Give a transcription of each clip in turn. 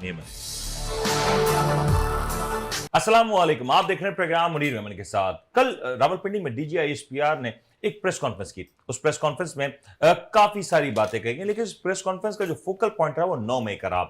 मेमन। अस्सलाम वालेकुम, आप देख रहे हैं प्रोग्राम मुनीर मेमन के साथ। कल रावलपिंडी में DGISPR ने एक प्रेस कॉन्फ्रेंस की। उस प्रेस कॉन्फ्रेंस में काफी सारी बातें कही गई, लेकिन इस प्रेस कॉन्फ्रेंस का जो फोकल पॉइंट रहा वो 9 मई का रहा।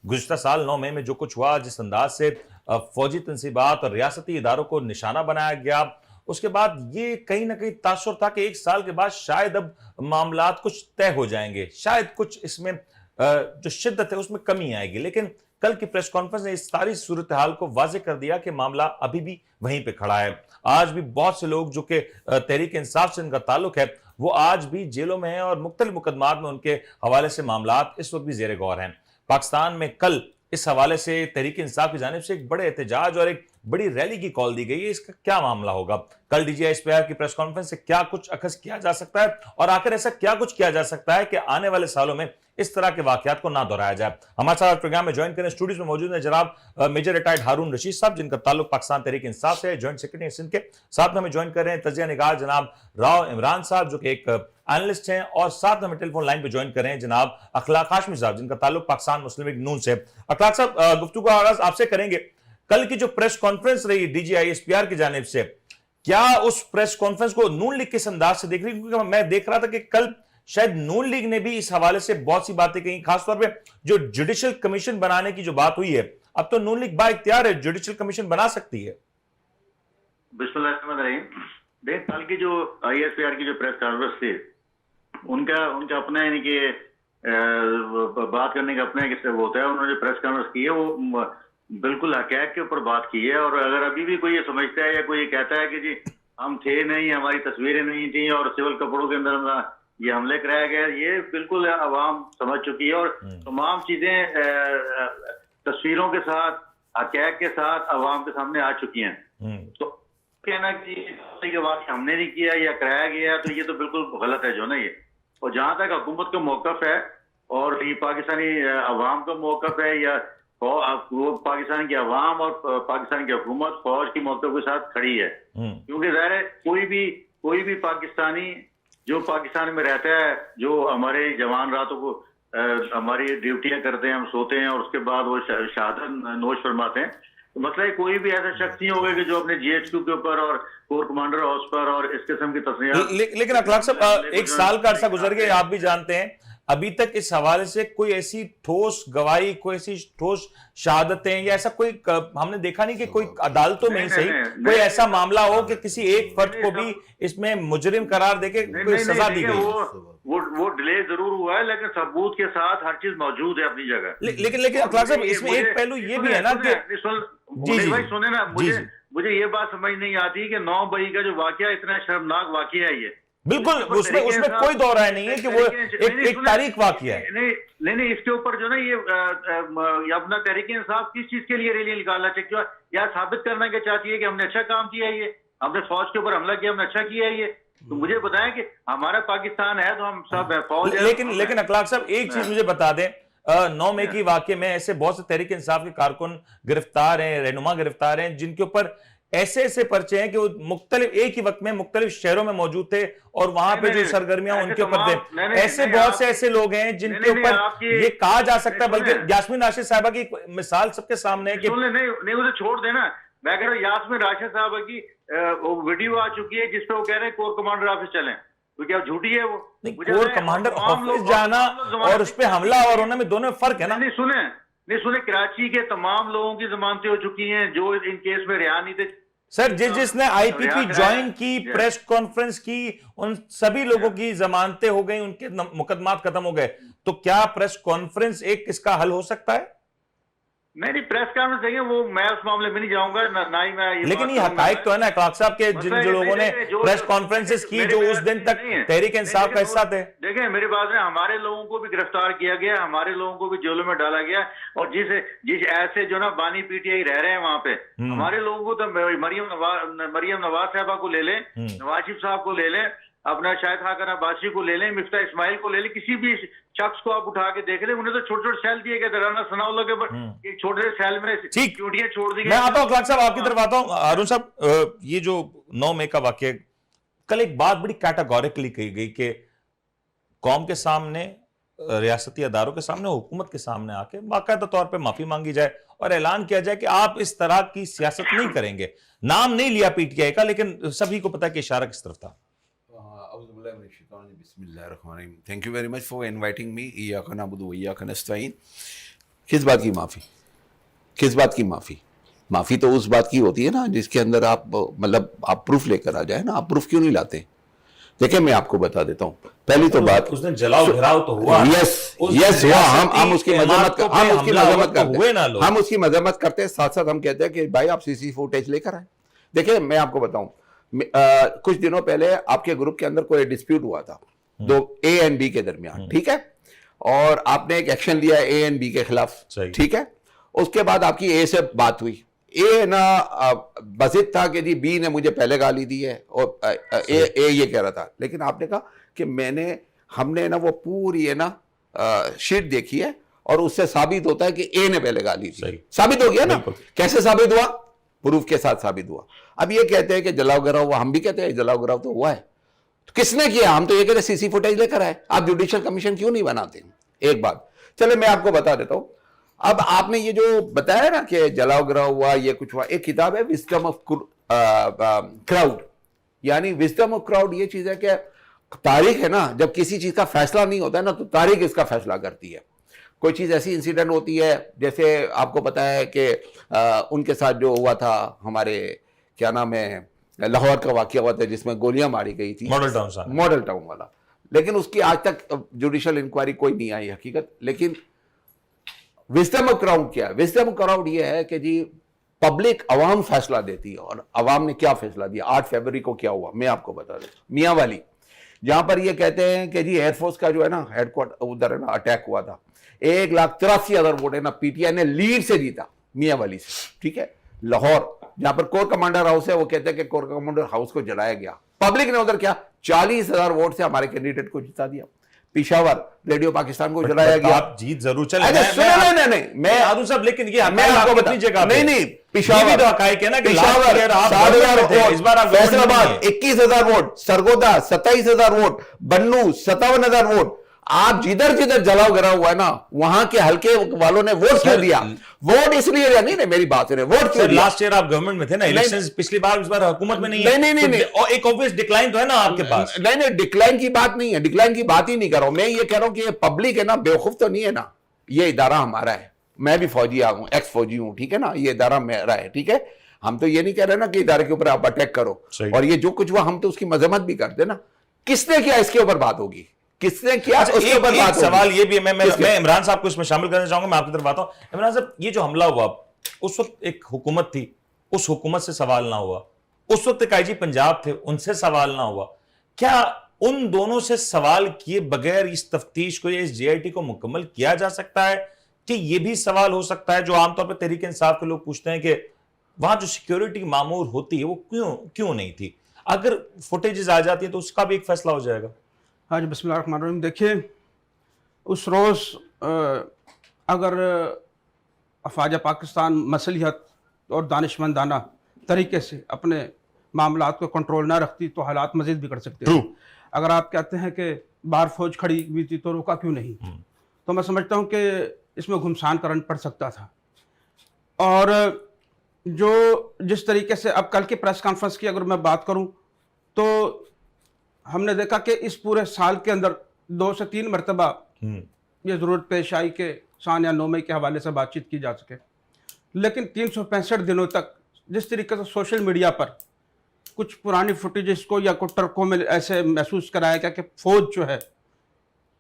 गुज़िश्ता साल 9 मई में जो कुछ हुआ, जिस अंदाज से फौजी तंसीबात और रियासती इदारों को निशाना बनाया गया, उसके बाद ये कहीं ना कहीं तासुर था कि एक साल के बाद शायद अब मामलात कुछ तय हो जाएंगे, शायद कुछ इसमें जो शिद्दत है उसमें कमी आएगी। लेकिन कल की प्रेस कॉन्फ्रेंस ने इस सारी सूरत हाल को वाजे कर दिया कि मामला अभी भी वहीं पे खड़ा है। आज भी बहुत से लोग जो कि तहरीक इंसाफ से इनका ताल्लुक है, वो आज भी जेलों में हैं और मुख्तलिफ मुकदमात में उनके हवाले से मामलात इस वक्त भी जेर गौर हैं। पाकिस्तान में कल इस हवाले से तहरीक इंसाफ की जानिब से एक बड़े एहतजाज और एक बड़ी रैली की कॉल दी गई है। इसका क्या मामला होगा? कल DGISPR की प्रेस कॉन्फ्रेंस से क्या कुछ अखज़ किया जा सकता है और आखिर ऐसा क्या कुछ किया जा सकता है कि आने वाले सालों में इस तरह के वाकयात को ना दोहराया जाए? हमारे साथ प्रोग्राम में ज्वाइन करें स्टूडियोज में मौजूद है जनाब मेजर रिटायर्ड हारून रशीद साहब, जिनका ताल्लुक पाकिस्तान तहरीक इंसाफ से है, जॉइंट सेक्रेटरी सिंध के। साथ में हमें ज्वाइन कर रहे हैं तजिया निगार जनाब राव इमरान साहब, जो कि एक एनालिस्ट हैं, और साथ में हमें टेलीफोन लाइन पर ज्वाइन कर रहे हैं जनाब अखलाक हाशमी साहब, जिनका ताल्लुक पाकिस्तान मुस्लिम लीग नून से। अखलाक साहब, गुफ्तगू का आगाज आपसे करेंगे। कल की जो प्रेस कॉन्फ्रेंस रही DGISPR की जानिब से, क्या उस प्रेस कॉन्फ्रेंस को नून लीग किस अंदाज से देख रही है? क्योंकि मैं देख रहा था कि कल शायद नून लीग ने भी इस हवाले से बहुत सी बातें कही, खासतौर पे जो जुडिशल कमीशन बनाने की जो बात हुई है। अब तो नून लीग बाइख्तियार है, जुडिशल कमीशन बना सकती है। बिस्मिल्लाह। देख, कल की जो ISPR की जो प्रेस कॉन्फ्रेंस थी, उनका अपना यानी कि बात करने का अपना एक होता है। उन्होंने जो प्रेस कॉन्फ्रेंस की है वो बिल्कुल हकैक के ऊपर बात की है। और अगर अभी भी कोई ये समझता है या कोई ये कहता है कि जी हम थे नहीं, हमारी तस्वीरें नहीं थी और सिविल कपड़ों के अंदर ये हमले कराया गया, ये बिल्कुल अवाम समझ चुकी है। और तमाम चीजें तस्वीरों के साथ, हकैक के साथ अवाम के सामने आ चुकी हैं। तो कहना कि वाक़ हमने नहीं किया या कराया गया, तो ये तो बिल्कुल गलत है जो ना ये। और जहां तक हुकूमत का मौकफ है और ये पाकिस्तानी अवाम का मौकफ है, या वो पाकिस्तान की अवाम और पाकिस्तान की हुकूमत फौज की मौकफ के साथ खड़ी है। क्योंकि ज़ाहिर है कोई भी पाकिस्तानी जो पाकिस्तान में रहता है, जो हमारे जवान रातों को हमारी ड्यूटियां करते हैं, हम सोते हैं और उसके बाद वो शहादत नोश फरमाते हैं, तो मतलब कोई भी ऐसा शख्स नहीं होगा कि जो अपने GHQ के ऊपर और कोर कमांडर हाउस पर और इस किस्म की तस्वीरें। लेकिन अखलाक साहब, एक साल का अरसा गुजर गया, आप भी जानते हैं, अभी तक इस हवाले से कोई ऐसी ठोस गवाही, कोई ऐसी ठोस शहादतें या ऐसा कोई हमने देखा नहीं कि कोई अदालतों में ही सही कोई ऐसा मामला हो कि किसी एक फर्द को भी इसमें मुजरिम करार देके कोई सजा दी गई। वो डिले जरूर हुआ है, लेकिन सबूत के साथ हर चीज मौजूद है अपनी जगह। लेकिन अखलाक साहब, इसमें एक पहलू ये भी है ना कि जी भाई सुने ना, मुझे ये बात समझ नहीं आती कि 9 मई का जो वाकया इतना शर्मनाक वाकया है ये। बिल्कुल, उसमें कोई दो राय नहीं है कि वो एक तारीख वाकया है। नहीं, इसके ऊपर जो ना ये अपना तहरीक इंसाफ किस चीज के लिए रैली निकालना चाहिए, या साबित करना क्या चाहती है कि हमने अच्छा काम किया है, ये हमने फौज के ऊपर हमला किया, हमने अच्छा किया है ये। तो मुझे बताएं कि हमारा पाकिस्तान है तो हम सब है, फौज है। लेकिन अखलाक साहब, एक चीज मुझे बता दें, 9 मई की वाकये में ऐसे बहुत से तहरीक इंसाफ के कारकुन गिरफ्तार हैं, रहनुमा गिरफ्तार हैं, जिनके ऊपर ऐसे पर्चे हैं कि वो मुख्तलिफ एक ही वक्त में मुख्तलिफ शहरों में मौजूद थे और वहां पे जो सरगर्मियां उनके ऊपर थे। ऐसे बहुत से ऐसे लोग हैं जिनके ऊपर ये कहा जा सकता है, बल्कि यास्मीन राशिद साहबा की मिसाल सबके सामने है कि नहीं उसे छोड़ देना। मैं कह रहा हूँ यास्मीन राशिद साहबा की वीडियो आ चुकी है जिसपे वो कह रहे हैं कोर कमांडर ऑफिस चलें, तो क्या झूठी है वो? कोर कमांडर ऑफिस जाना और उस पर हमला और होने में दोनों में फर्क है ना। नहीं सुने, कराची के तमाम लोगों की जमानतें हो चुकी हैं जो इन केस में रिहा नहीं थे। सर, जिसने IPP ज्वाइन की, प्रेस कॉन्फ्रेंस की, उन सभी लोगों की जमानतें हो गई, उनके मुकदमात खत्म हो गए, तो क्या प्रेस कॉन्फ्रेंस एक इसका हल हो सकता है? नहीं, प्रेस कॉन्फ्रेंस चाहिए, वो मैं उस मामले में नहीं जाऊंगा ना ही मैं। लेकिन ये हकायक तो है ना अखलाक साहब के, जिन जो लोगों ने प्रेस कॉन्फ्रेंसेस की जो उस दिन तक तहरीक इंसाफ का हिस्सा थे। देखें मेरी बात है, हमारे लोगों को भी गिरफ्तार किया गया, हमारे लोगों को भी जेलों में डाला गया, और जिस ऐसे जो ना बानी PTI रह रहे हैं वहां पे, हमारे लोगों को तो मरियम नवाज साहबा को ले लें, नवाज शरीफ साहब को ले लें, अपना शायद खाकन अब्बासी को ले लें, मिफ्ता इस्माइल को ले लें, किसी भी शख्स को आप उठा के देख लें, उन्हें तो छोटे छोटे सेल दिए गए थे। राना सनाउल्लाह के छोटे सेल में ड्यूटियां छोड़ दी गई। मैं आता हूं अखलाक साहब, आपकी तरफ आता हूं। हारून साहब, ये जो 9 मई का वाकया, कल एक बात बड़ी कैटेगोरिकली कही गई कि कौम के सामने रियासती अदारों के सामने, हुकूमत के सामने आके बाकायदा तौर पे माफी मांगी जाए और ऐलान किया जाए कि आप इस तरह की सियासत नहीं करेंगे। नाम नहीं लिया पीटीआई का, लेकिन सभी को पता है कि इशारा किस तरफ था। Thank you very much for inviting me. इय्याका नअबुदु व इय्याका नस्तईन। किस बात की माफ़ी? किस बात की माफ़ी? माफ़ी तो उस बात की होती है ना जिसके अंदर आप मतलब आप प्रूफ लेकर आ जाए ना। आप प्रूफ क्यों नहीं लाते? देखिए मैं आपको बता देता हूँ। पहली तो बात, उस दिन जलाओ घिराव तो हुआ। यस हुआ। हम उसकी मजम्मत हम उसकी मजम्मत करते हैं, साथ साथ हम कहते हैं कि भाई आप सीसी फुटेज लेकर आए। देखिए मैं आपको बताऊं, कुछ दिनों पहले आपके ग्रुप के अंदर कोई डिस्प्यूट हुआ था दो ए एंड बी के दरमियान, ठीक है, और आपने एक एक्शन लिया ए एंड बी के खिलाफ, ठीक है। उसके बाद आपकी ए से बात हुई। ए ना बजिद था कि जी बी ने मुझे पहले गाली दी है और ए ये कह रहा था, लेकिन आपने कहा कि हमने ना वो पूरी है ना शीट देखी है और उससे साबित होता है कि ए ने पहले गाली दी। साबित हो गया ना। कैसे साबित हुआ? प्रूफ के साथ साबित हुआ। अब ये कहते हैं कि जलाओ गिराव हुआ, हम भी कहते हैं जलाओ गिराव तो हुआ है। तो किसने किया? हम तो ये कहते हैं सीसी फुटेज लेकर आए। आप जुडिशियल कमीशन क्यों नहीं बनाते? एक बात चले मैं आपको बता देता हूं। अब आपने ये जो बताया ना कि जलाओ गिराव हुआ, ये कुछ हुआ, एक किताब है विजडम ऑफ क्राउड, यानी विजडम ऑफ क्राउड ये चीज है कि तारीख है ना, जब किसी चीज का फैसला नहीं होता है ना तो तारीख इसका फैसला करती है। कोई चीज ऐसी इंसिडेंट होती है, जैसे आपको पता है कि उनके साथ जो हुआ था, हमारे क्या नाम है, लाहौर का वाकया हुआ था जिसमें गोलियां मारी गई थी, मॉडल टाउन वाला, लेकिन उसकी आज तक जुडिशियल इंक्वायरी कोई नहीं आई हकीकत। लेकिन विजडम ऑफ क्राउड क्या है? विजडम ऑफ क्राउड ये है कि जी पब्लिक अवाम फैसला देती है, और अवाम ने क्या फैसला दिया। 8 फरवरी को क्या हुआ मैं आपको बता देता हूं। मियां वाली, जहां पर ये कहते हैं कि जी एयरफोर्स का जो है ना हेडक्वार्टर उधर है ना अटैक हुआ था, 1,83,000 वोट है ना पीटीआई ने लीड से जीता मियां वाली से, ठीक है। लाहौर जहां पर कोर कमांडर हाउस है, वो कहते हैं कि कोर कमांडर हाउस को जलाया गया, पब्लिक ने उधर क्या 40,000 वोट से हमारे कैंडिडेट को जिता दिया। पिशावर रेडियो पाकिस्तान को जलाया गया। आप जीत जरूर चले। नहीं मैं आदू साहब, लेकिन ये मैं आपको बता जगह नहीं पिशावर तो हकायक है ना कि Peshawar 60,000 vote, Faisalabad 21,000 vote, Sargodha 27,000 vote, Bannu 57,000 vote. आप जिधर जिधर जलाओ गिराव हुआ है ना, वहां के हल्के वालों ने वोट क्यों दिया? वोट इसलिए दिया, नहीं मेरी बात सुनिए, वोट क्यों दिया? लास्ट ईयर आप गवर्नमेंट में थे ना, इलेक्शंस पिछली बार, इस बार हुकूमत में नहीं है। नहीं और एक ऑब्वियस डिक्लाइन तो है ना आपके पास। नहीं डिक्लाइन की बात नहीं है, डिक्लाइन की बात ही नहीं कर रहा हूं मैं। ये कह रहा हूं कि पब्लिक है ना बेवकूफ तो नहीं है ना। ये इदारा हमारा है, मैं भी फौजी हूं, एक्स फौजी हूं, ठीक है ना। ये इदारा मेरा है, ठीक है। हम तो ये नहीं कह रहे ना कि इदारे के ऊपर आप अटैक करो, और ये जो कुछ हुआ हम तो उसकी मजम्मत भी करते ना। किसने किया इसके ऊपर बात होगी, किसने किया उसके ऊपर बात होगी। सवाल ये भी है, मैं इमरान साहब को इसमें शामिल करना चाहूंगा। मैं आपकी तरफ आता हूं। इमरान साहब, ये जो हमला हुआ उस वक्त एक हुकूमत थी, उस हुकूमत से सवाल ना हुआ। उस वक्त एक आईजी पंजाब थे, उनसे सवाल ना हुआ। क्या उन दोनों से सवाल किए बगैर इस तफ्तीश को या इस जेआईटी को मुकम्मल किया जा सकता है? कि यह भी सवाल हो सकता है जो आमतौर पर तहरीक इंसाफ के लोग पूछते हैं कि वहां जो सिक्योरिटी मामूर होती है वो क्यों नहीं थी? अगर फुटेजेस आ जाती है तो उसका भी एक फैसला हो जाएगा। हाँ जी, बिस्मिल्लाहिर्रहमानिर्रहीम। देखिए, उस रोज़ अगर अफवाज पाकिस्तान मसलिहत और दानिशमंदाना तरीके से अपने मामलात को कंट्रोल ना रखती तो हालात मज़ीद बिगड़ सकते हैं। अगर आप कहते हैं कि बाहर फौज खड़ी हुई थी तो रोका क्यों नहीं, तो मैं समझता हूँ कि इसमें घुमसान करना पड़ सकता था। और जो जिस तरीके से अब कल की प्रेस कॉन्फ्रेंस की अगर मैं बात करूँ तो हमने देखा कि इस पूरे साल के अंदर 2 से 3 मरतबा ये ज़रूरत पेश आई कि सान या 9 मई के हवाले से बातचीत की जा सके, लेकिन 365 दिनों तक जिस तरीके से सोशल मीडिया पर कुछ पुरानी फुटेजेस को या कुछ टर्कों में ऐसे महसूस कराया गया कि फौज जो है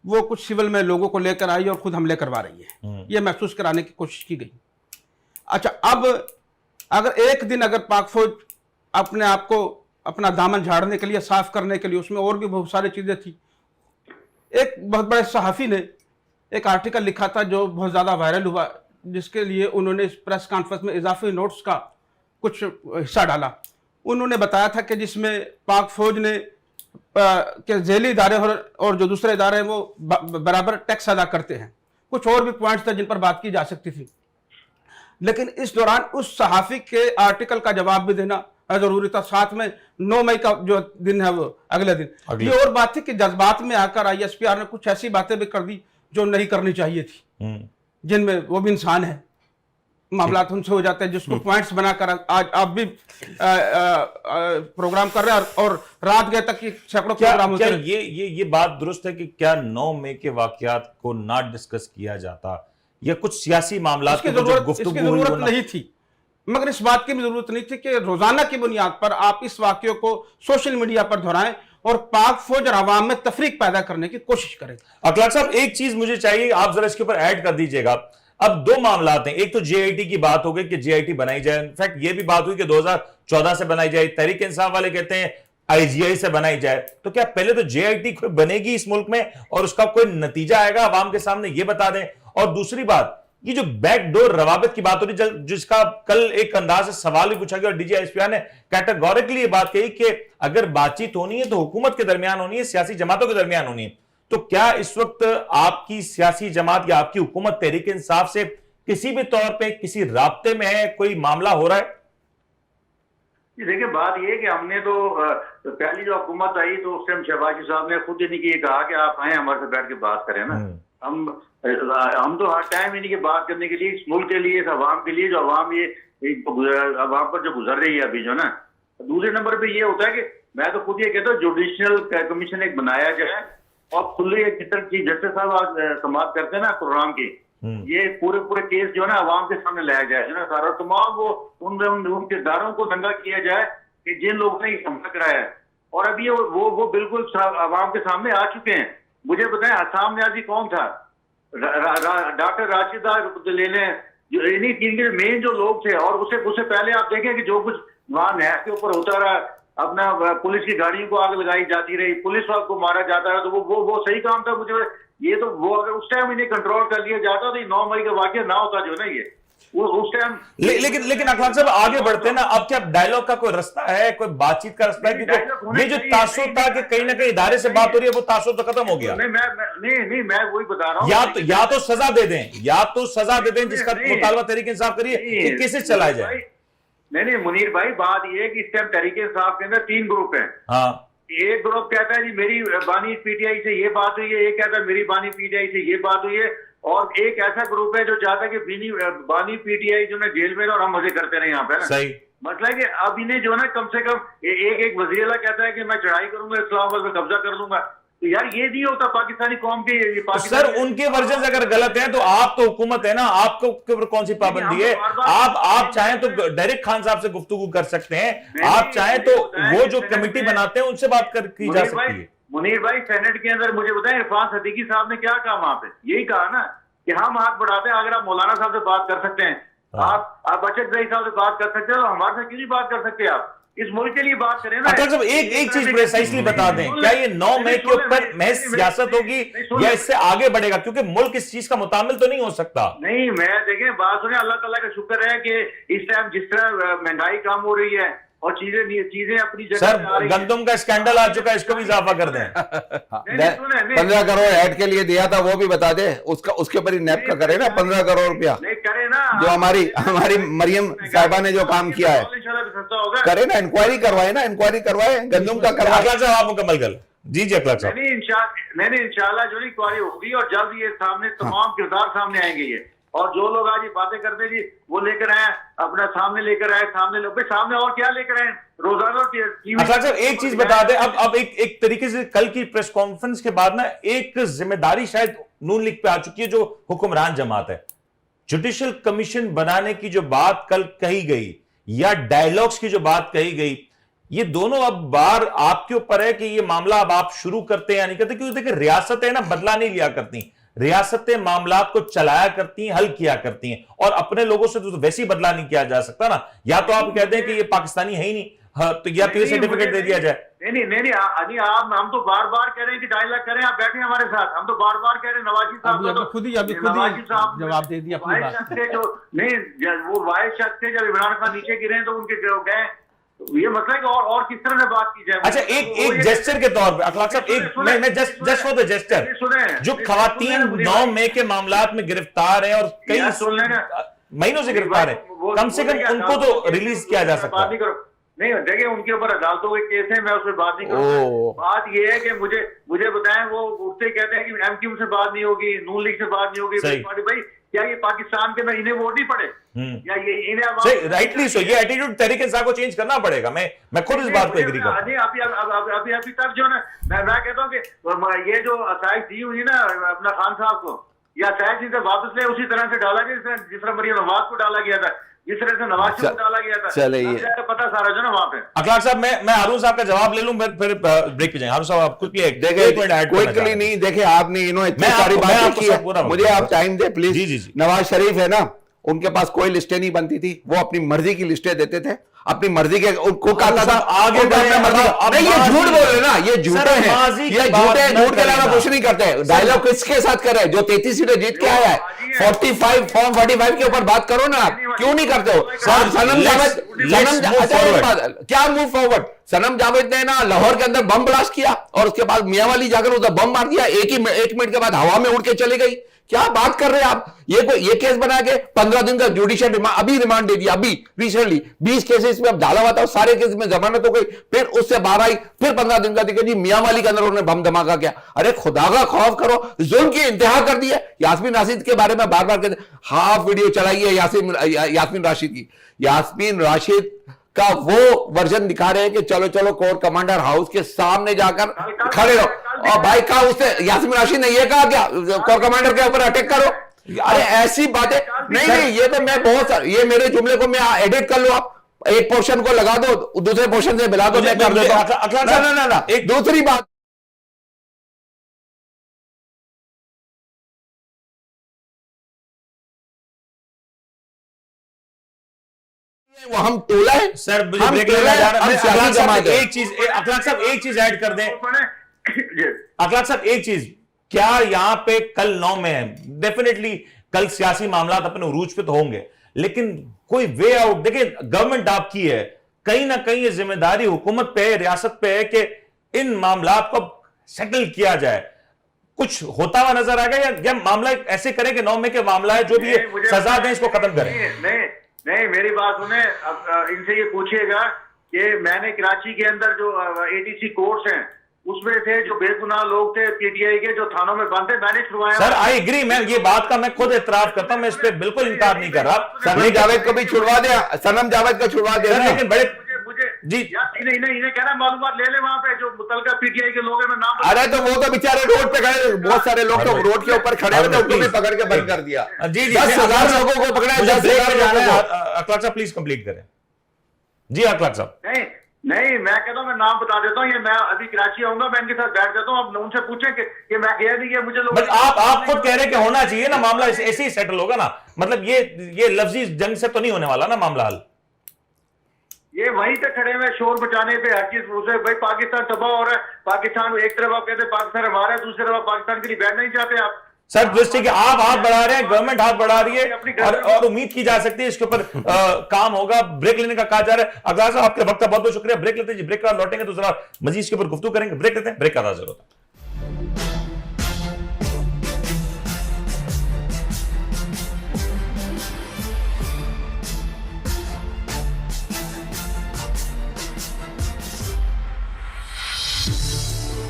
वो कुछ सिविल में लोगों को लेकर आई और खुद हमले करवा रही है, ये महसूस कराने की कोशिश की गई। अच्छा, अब अगर एक दिन अगर पाक फौज अपने आप को अपना दामन झाड़ने के लिए, साफ करने के लिए, उसमें और भी बहुत सारी चीज़ें थी। एक बहुत बड़े सहाफ़ी ने एक आर्टिकल लिखा था जो बहुत ज़्यादा वायरल हुआ, जिसके लिए उन्होंने इस प्रेस कॉन्फ्रेंस में इजाफी नोट्स का कुछ हिस्सा डाला। उन्होंने बताया था कि जिसमें पाक फौज ने के झेली इदारे और जो दूसरे इदारे हैं वो बराबर टैक्स अदा करते हैं। कुछ और भी पॉइंट्स थे जिन पर बात की जा सकती थी, लेकिन इस दौरान उस सहाफ़ी के आर्टिकल का जवाब भी देना जरूरी था। साथ में 9 मई का जो दिन है वो अगले दिन। ये और बात थी कि जज्बात में आकर ISPR ने कुछ ऐसी बातें भी कर दी जो नहीं करनी चाहिए थी, जिनमें वो भी इंसान है, मामला उनसे हो जाते हैं, जिसको पॉइंट्स बनाकर आज आप भी प्रोग्राम कर रहे हैं और रात गए तक सैकड़ों प्रोग्राम होते हैं। ये बात दुरुस्त है कि क्या 9 मई के वाकयात को ना डिस्कस किया जाता या कुछ सियासी मामला इसकी जरूरत नहीं थी, मगर इस बात की भी जरूरत नहीं थी कि रोजाना की बुनियाद पर आप इस वाक्यों को सोशल मीडिया पर दोहराएं और पाक फौज और आवाम में तफरीक पैदा करने की कोशिश करें। अखलाक साहब, एक चीज मुझे चाहिए, आप जरा इसके ऊपर ऐड कर दीजिएगा। अब 2 मामला हैं, एक तो जेआईटी की बात हो गई कि जेआईटी बनाई जाए, इनफैक्ट ये भी बात हुई कि 2014 से बनाई जाए, तहरीक इंसाफ वाले कहते हैं आईजीआई से बनाई जाए। तो क्या पहले तो जेआईटी कोई बनेगी इस मुल्क में और उसका कोई नतीजा आएगा आवाम के सामने, ये बता दें। और दूसरी बात, ये जो बैकडोर रवाबित की बात हो रही, जिसका कल एक अंदाज से सवाल भी पूछा गया और डीजीआईएसपीआर ने कैटेगोरिकली ये बात कही कि अगर बातचीत होनी है तो हुकूमत के दरमियान होनी है, सियासी जमातों के दरमियान होनी है। तो क्या इस वक्त आपकी सियासी जमात या आपकी हुकूमत तहरीक इंसाफ से किसी भी तौर पे किसी राब्ते में है, कोई मामला हो रहा है? देखिए, बात यह है कि हमने तो पहली जो हुकूमत आई तो उस टाइम शहबाज साहब ने खुद इन्हीं की कहा कि आप आए हमारे से बैठ के बात करें ना। हम तो हर टाइम इन्हीं की बात करने के लिए, इस मुल्क के लिए, इस अवाम के लिए, जो अवाम ये अवाम पर जो गुजर रही है अभी जो ना। दूसरे नंबर पे ये होता है कि मैं तो खुद ये कहता हूँ जुडिशनल कमीशन एक बनाया जाए और खुले चीफ जस्टिस साहब आज समाप्त करते हैं ना प्रोग्राम की, ये पूरे केस जो है ना अवाम के सामने लाया जाए ना सारा, तमाम वो उन किरदारों को दंगा किया जाए कि जिन लोगों ने हमला कराया है। और अभी वो बिल्कुल अवाम के सामने आ चुके हैं। मुझे बताएं, आसाम न्याजी कौन था? डॉक्टर राशिदा लेने, इन्हीं तीन के मेन जो लोग थे। और उससे पहले आप देखें कि जो कुछ वहां नहर के ऊपर होता रहा, अपना पुलिस की गाड़ियों को आग लगाई जाती रही, पुलिस वालों को मारा जाता रहा, तो वो सही काम था। मुझे ये तो वो अगर उस टाइम इन्हें कंट्रोल कर लिया जाता तो 9 मई का वाकया ना होता जो ना, ये उस टाइम। लेकिन अखलाक साहब आगे बढ़ते हैं ना, अब क्या डायलॉग का कोई रास्ता है, कोई बातचीत का रास्ता है? क्योंकि ये जो तासुर था कि कहीं ना कहीं इदारे से बात हो रही है, वो तासुर तो खत्म हो गया। नहीं, मैं वही बता रहा हूँ। या तो सजा दे दें, जिसका मुतालबा तहरीक इंसाफ करिए कि केसेस चलाए जाए। नहीं मुनीर भाई, बात ये है कि इस टाइम तहरीक इंसाफ के अंदर 3 ग्रुप हैं। हाँ, एक ग्रुप कहता है जी मेरी बानी पीटीआई से ये बात हुई है, एक कहता है मेरी बानी पीटीआई से ये बात हुई है, और एक ऐसा ग्रुप है जो चाहता है कि बानी पीटीआई जो ना जेल में और हम मजे करते रहे यहाँ पे ना। सही मतलब है कि अब इन्हें जो है ना कम से कम एक वजीर कहता है कि मैं चढ़ाई करूंगा, इस्लामाबाद में कब्जा कर लूंगा। तो यार ये नहीं होता पाकिस्तानी कौम के। सर, उनके वर्जन अगर गलत हैं तो आप तो हुकूमत है ना, आपको ऊपर कौन सी पाबंदी है? आप चाहें तो डायरेक्ट खान साहब से गुफ्तगू कर सकते हैं, आप चाहें तो वो जो कमेटी बनाते हैं उनसे बात की जा सकती है। मुनीर भाई, सेनेट के अंदर मुझे बताएं इरफान सदीकी साहब ने क्या कहा वहां पे? यही कहा ना कि हम हाथ बढ़ाते हैं, अगर आप मौलाना साहब से बात कर सकते हैं, आप बचत भाई साहब से बात कर सकते हैं, तो हमारे से क्यों नहीं बात कर सकते? आप इस मुल्क के लिए बात करें ना। अच्छा, एक चीज प्रिसाइजली बता दें, क्या ये 9 मई के ऊपर महज सियासत होगी या इससे आगे बढ़ेगा? क्योंकि मुल्क इस चीज का मुतामिल तो नहीं हो सकता। नहीं, मैं देखें बात सुने, अल्लाह ताला का शुक्र है कि इस टाइम जिस तरह महंगाई कम हो रही है और चीजें अपनी जगह। सर, गंदम का स्कैंडल आ चुका है, इसको भी इजाफा कर दें। 15 करोड़ ऐड के लिए दिया था, वो भी बता दे, उसके ऊपर ही नैप का करे ना 15 करोड़ रुपया, करे ना जो हमारी मरियम साहिबा ने जो काम किया है, करे ना, इंक्वायरी करवाए गंदम का करवाए। आप मुकम्मल कर जी अखलाक साहब। नहीं, इंशाल्लाह जो इंक्वायरी होगी और जल्द ये सामने तमाम किरदार सामने आएंगे ये। और जो लोग आज ये बातें करते जी वो लेकर आए अपना सामने सामने और क्या लेकर आए रोजाना अखलाक साहब, एक चीज बता दें, अब एक तरीके से कल की प्रेस कॉन्फ्रेंस के बाद ना एक जिम्मेदारी शायद नून लीग पे आ चुकी है, जो हुक्मरान जमात है। जुडिशल कमीशन बनाने की जो बात कल कही गई या डायलॉग्स की जो बात कही गई, ये दोनों अब बार आपके ऊपर है कि ये मामला अब आप शुरू करते हैं या नहीं करते। क्योंकि देखिए, रियासतें ना बदला नहीं लिया करती, रियासतें मामलात को चलाया करती हैं, हल किया करती हैं, और अपने लोगों से तो वैसे ही बदला नहीं किया जा सकता ना। या तो आप कहते हैं कि ये पाकिस्तानी है ही नहीं, हाँ, तो या तो ये सर्टिफिकेट दे दिया जाए। नहीं, आप हम तो बार बार कह रहे हैं कि डायलॉग करें, आप बैठे हमारे साथ, हम तो बार बार कह रहे हैं नवाजी साहब तो खुद ही जवाब दे दिया। वो वाइस शख्स थे, जब इमरान खान नीचे गिरे तो उनके गए, ये मतलब कि और किस तरह से बात की जाए। अच्छा, एक जेस्चर के तौर पे अखलाक साहब, मैं जस्ट फॉर द जेस्चर, जो खवातीन 9 मई के मामलात में गिरफ्तार हैं और कई महीनों से गिरफ्तार है, कम से कम उनको तो रिलीज किया जा सकता है। नहीं देखिए, उनके ऊपर अदालतों के केस है, मैं उस पर बात नहीं करूँगा। बात ये है कि मुझे बताएं, वो उठते कहते हैं कि एमक्यू से बात नहीं होगी, नून लीग से बात नहीं होगी। भाई क्या ये पाकिस्तान के अंदर इन्हें वोट नहीं पड़े? या ये इन्हें राइटली सो ये एटीट्यूड तहरीक इंसाफ को चेंज करना पड़ेगा। मैं खुद इस बात को एग्री करता हूं। अभी तक जो ना मैं कहता हूं कि ये जो असाइज दी हुई ना अपना खान साहब को, या असाइज जिसे वापस ले उसी तरह से डाला गया जिस तरह मरियम नवाज को डाला गया था, जिस तरह से नवाज को डाला गया था। चलिए पता सारा जो ना वहां पे। अखलाक साहब, मैं हारून साहब का जवाब ले लूं, फिर ब्रेक पे जाएंगे। हारून साहब आप क्विकली नहीं, देखिए आपने इन्होंने इतनी सारी बातें की है, मुझे आप टाइम दे प्लीज। जी। नवाज शरीफ है ना, उनके पास कोई लिस्टें नहीं बनती थी, वो अपनी मर्जी की लिस्टें देते थे, अपनी मर्जी के उनको कहता था आगे नहीं, ये झूठ बोल रहे ना, ये झूठे हैं, ये झूठे हैं, झूठ के अलावा कुछ नहीं करते। डायलॉग किसके साथ करे? जो 33 सीटें जीत के आया है, 45 फॉर्म 45 के ऊपर बात करो ना, आप क्यों नहीं करते हो? सनम जावेद क्या मूव फॉरवर्ड? सनम जावेद ने ना लाहौर के अंदर बम ब्लास्ट किया और उसके बाद मियांवाली जाकर उधर बम मार दिया, एक मिनट के बाद हवा में उड़ के चली गई। क्या बात कर रहे हैं आप? ये केस बना के 15 दिन का जुडिशियल रिमांड, अभी रिमांड दे दिया, अभी रिसेंटली 20 केसेस में अब डाला हुआ था, सारे केस में जमानत हो गई, फिर उससे बाहर आई, फिर 15 दिन का देखिए जी मियांवाली के अंदर उन्होंने बम धमाका किया। अरे खुदा का खौफ करो, जुल्म की इंतहा कर दी है। यास्मीन राशिद के बारे में बार बार कहते, हाफ वीडियो चलाई है यास्मीन राशिद की। यास्मीन राशिद का वो वर्जन दिखा रहे हैं कि चलो कोर कमांडर हाउस के सामने जाकर खड़े रहो, और भाई का उसने यास्मीन राशिद ने ये कहा क्या कोर कमांडर के ऊपर अटैक करो? अरे ऐसी बातें नहीं, ये तो मैं ये मेरे जुमले को मैं एडिट कर लो, आप एक पोर्शन को लगा दो, दूसरे पोर्शन से मिला दो, मैं कर देता हूं। ना एक दूसरी बात, वो हम टोला है सर, हम एक चीज अखलाक साहब एक चीज ऐड कर दें। अखलाक साहब एक चीज, क्या यहां पे कल 9 में है, डेफिनेटली कल सियासी मामला अपने उरूज पे तो होंगे, लेकिन कोई वे आउट देखिए, गवर्नमेंट आपकी है, कहीं ना कहीं ये जिम्मेदारी हुकूमत पे है, रियासत पे है कि इन मामला को सेटल किया जाए। कुछ होता हुआ नजर आ गया या मामला ऐसे करें कि 9 में के मामला है जो भी सजा दें, इसको खत्म करें? नहीं मेरी बात सुने, इनसे ये पूछिएगा कि मैंने कराची के अंदर जो एटीसी कोर्ट्स हैं उसमें से जो बेगुनाह लोग थे पीटीआई के जो थानों में बंद थे, मैंने छुड़वाया। सर आई एग्री, मैं ये बात का मैं खुद एतराफ करता हूं, मैं इस पे बिल्कुल इनकार नहीं कर रहा। सनम जावेद को भी छुड़वा दिया, सनम जावेद को छुड़वा दिया, लेकिन बड़े मुझे जी इन्हें कहना मालूमात ले ले वहां पे जो मुतलका पीटीआई के लोग हैं, मैं नाम। अरे तो वो तो बेचारे रोड पे खड़े, बहुत सारे लोग तो रोड के ऊपर खड़े थे, उनको भी पकड़ के बंद कर दिया। जी 10,000 लोगों को पकड़ा, 10,000 लोगों को। अखलाक साहब प्लीज कंप्लीट करें। जी अखलाक साहब। नहीं मैं कहता हूं, मैं नाम बता देता हूं, ये मैं अभी कराची आऊंगा, मैं इनके साथ बैठ जाता हूं, अब उनसे पूछें कि मैं गया नहीं गया, मुझे लोग। आप खुद कह रहे हैं कि होना चाहिए ना मामला, ऐसे ही सेटल होगा ना, मतलब ये लफ्जी जंग से तो नहीं होने वाला ना मामला हल। ये वहीं पे खड़े हुए शोर बचाने पे हर चीज पूछे, भाई पाकिस्तान तबाह हो रहा है, पाकिस्तान एक तरफ आप कहते हैं पाकिस्तान हमारा है, दूसरी तरफ पाकिस्तान के लिए बैठ नहीं चाहते आप। सर दृष्टि कि आप हाथ बढ़ा रहे हैं, गवर्नमेंट हाथ बढ़ा रही है, और उम्मीद की जा सकती है इसके ऊपर काम होगा। ब्रेक लेने का कहा जा रहा है। अगला साहब आपके वक्त का बहुत बहुत शुक्रिया। ब्रेक लेते हैं जी, ब्रेक का लौटेंगे तो जरा मजीद इसके ऊपर गुफ्तगू करेंगे। ब्रेक लेते हैं, ब्रेक का जरूरत है।